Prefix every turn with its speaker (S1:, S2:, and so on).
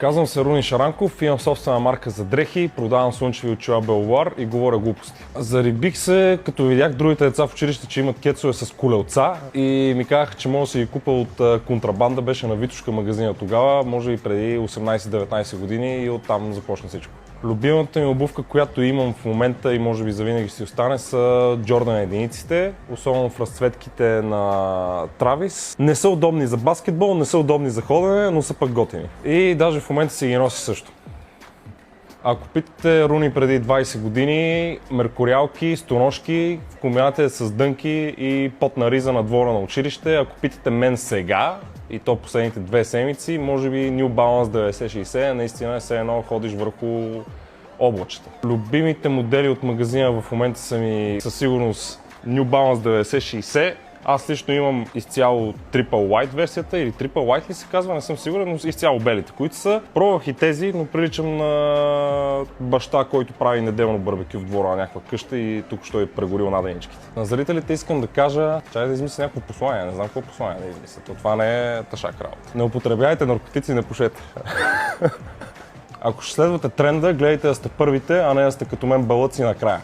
S1: Казвам се Руни Шаранков, имам собствена марка за дрехи, продавам слънчеви очила Беловар и говоря глупости. Зарибих се, като видях другите деца в училище, че имат кецове с колелца и ми казаха, че мога да си ги купа от контрабанда, беше на Витошка магазина тогава, може и преди 18-19 години и оттам започна всичко. Любимата ми обувка, която имам в момента и може би завинаги ще си остане, са Джордан единиците, особено в разцветките на Травис. Не са удобни за баскетбол, не са удобни за ходене, но са пък готини. И даже в момента си ги носи също. Ако питате Руни преди 20 години, меркуриалки, стоножки, в комбинация с дънки и потна риза на двора на училище. Ако питате мен сега, и то последните 2 седмици, може би New Balance 9060 наистина е все едно ходиш върху облачета. Любимите модели от магазина в момента са ми със сигурност New Balance 9060. Аз лично имам изцяло Triple White версията или Triple White ли се казва, не съм сигурен, но изцяло белите, които са. Пробвах и тези, но приличам на баща, който прави неделно барбекю в двора на някаква къща и тук ще е прегорил наденичките. На зрителите искам да кажа, чай да измисля някакво послание, не знам какво послание да измисля, това не е тъшак работа. Не употребявайте наркотици, не пушете. Ако ще следвате тренда, гледайте да сте първите, а не да сте като мен балъци накрая.